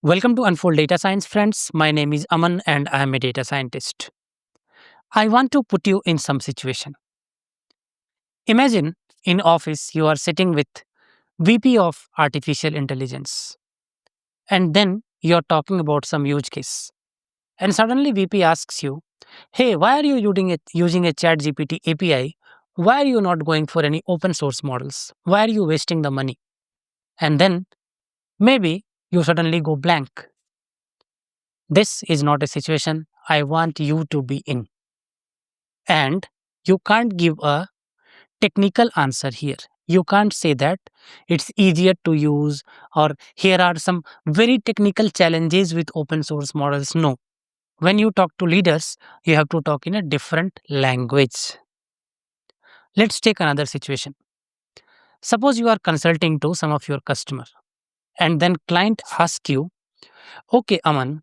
Welcome to Unfold Data Science, friends. My name is Aman and I am a data scientist. I want to put you in some situation. Imagine in office you are sitting with VP of Artificial Intelligence and then you're talking about some use case. And suddenly VP asks you, hey, why are you using a chat GPT API? Why are you not going for any open source models? Why are you wasting the money? And then maybe you suddenly go blank. This is not a situation I want you to be in. And you can't give a technical answer here. You can't say that it's easier to use or here are some very technical challenges with open source models. No. When you talk to leaders, you have to talk in a different language. Let's take another situation. Suppose you are consulting to some of your customer and then client asks you, okay, Aman,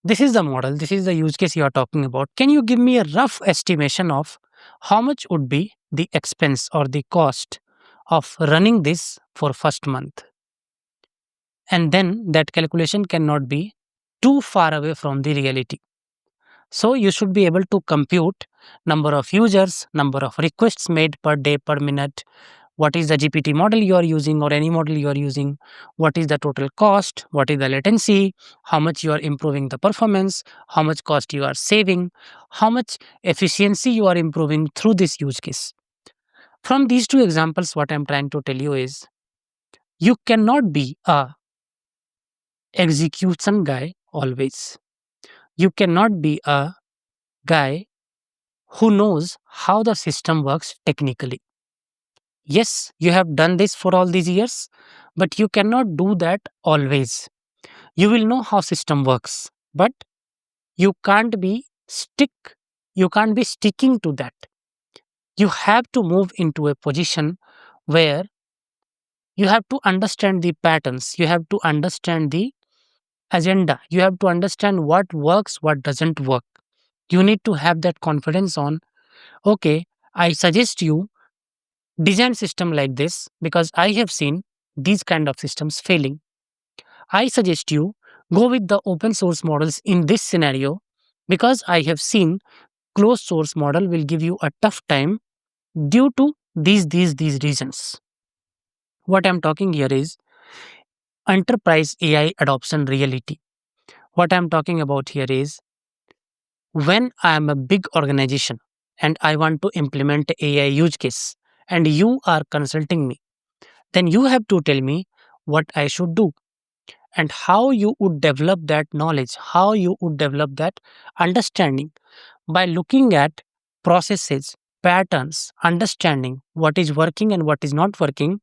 this is the model, this is the use case you are talking about. Can you give me a rough estimation of how much would be the expense or the cost of running this for first month? And then that calculation cannot be too far away from the reality. So you should be able to compute number of users, number of requests made per day, per minute, what is the GPT model you are using or any model you are using, what is the total cost, what is the latency, how much you are improving the performance, how much cost you are saving, how much efficiency you are improving through this use case. From these two examples, what I'm trying to tell you is you cannot be a execution guy always. You cannot be a guy who knows how the system works technically. Yes, you have done this for all these years, but you cannot do that always. You will know how system works, but you can't be stick you can't be sticking to that. You have to move into a position where you have to understand the patterns, you have to understand the agenda, you have to understand what works, what doesn't work. You need to have that confidence on, okay, I suggest you design system like this because I have seen these kind of systems failing. I suggest you go with the open source models in this scenario because I have seen closed source model will give you a tough time due to these reasons. What I'm talking here is enterprise AI adoption reality. What I'm talking about here is when I am a big organization and I want to implement AI use case and you are consulting me, then you have to tell me what I should do and how you would develop that knowledge, how you would develop that understanding by looking at processes, patterns, understanding what is working and what is not working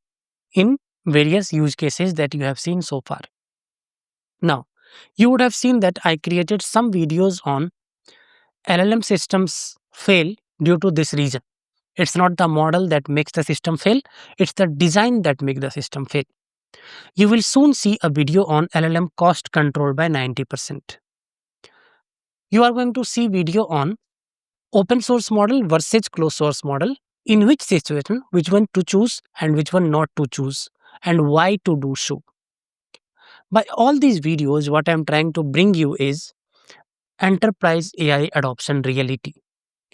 in various use cases that you have seen so far. Now, you would have seen that I created some videos on LLM systems fail due to this reason. It's not the model that makes the system fail, it's the design that makes the system fail. You will soon see a video on LLM cost control by 90%. You are going to see video on open source model versus closed source model, in which situation, which one to choose and which one not to choose, and why to do so. By all these videos, what I'm trying to bring you is enterprise AI adoption reality.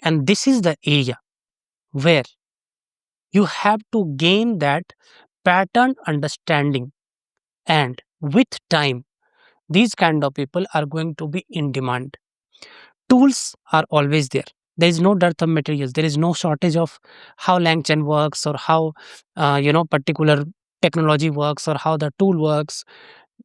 And this is the area where you have to gain that pattern understanding. And with time, these kind of people are going to be in demand. Tools are always there. There is no dearth of materials. There is no shortage of how LangChain works or how particular technology works or how the tool works.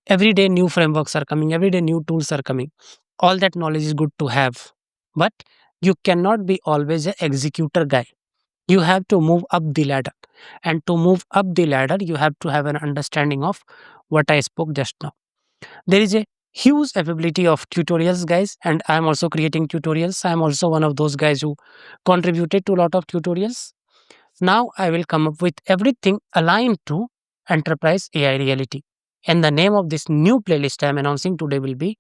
Every day new frameworks are coming. Every day new tools are coming. All that knowledge is good to have, but you cannot be always an executor guy. You have to move up the ladder, and to move up the ladder, you have to have an understanding of what I spoke just now. There is a huge availability of tutorials, guys, and I'm also creating tutorials. I'm also one of those guys who contributed to a lot of tutorials. Now I will come up with everything aligned to enterprise AI reality. And the name of this new playlist I'm announcing today will be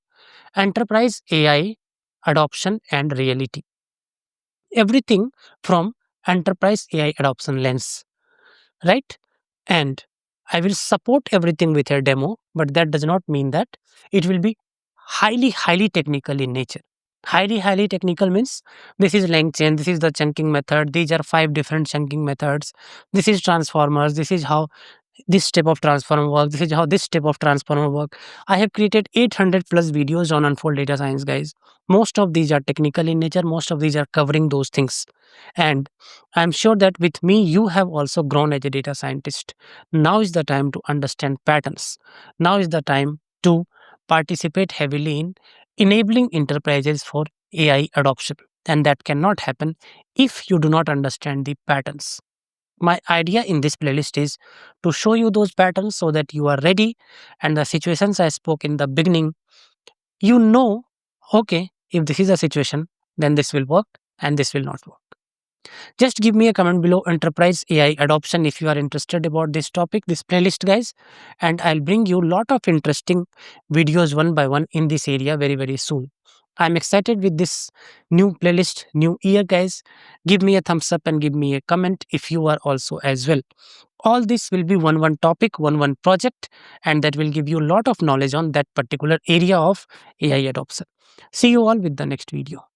Enterprise AI Adoption and Reality. Everything from enterprise AI adoption lens, right? And I will support everything with a demo, but that does not mean that it will be highly technical in nature. Highly technical means this is LangChain, this is the chunking method, these are 5 different chunking methods, this is transformers, this is how this step of transformer work, this is how this step of transformer work. I have created 800 plus videos on Unfold Data Science, guys. Most of these are technical in nature, most of these are covering those things. And I'm sure that with me, you have also grown as a data scientist. Now is the time to understand patterns. Now is the time to participate heavily in enabling enterprises for AI adoption. And that cannot happen if you do not understand the patterns. My idea in this playlist is to show you those patterns so that you are ready, and the situations I spoke in the beginning, you know, okay, if this is a situation, then this will work and this will not work. Just give me a comment below enterprise AI adoption if you are interested about this topic, this playlist, guys, and I'll bring you lot of interesting videos one by one in this area very soon. I'm excited with this new playlist, new year, guys. Give me a thumbs up and give me a comment if you are also as well. All this will be one topic, one project, and that will give you a lot of knowledge on that particular area of AI adoption. See you all with the next video.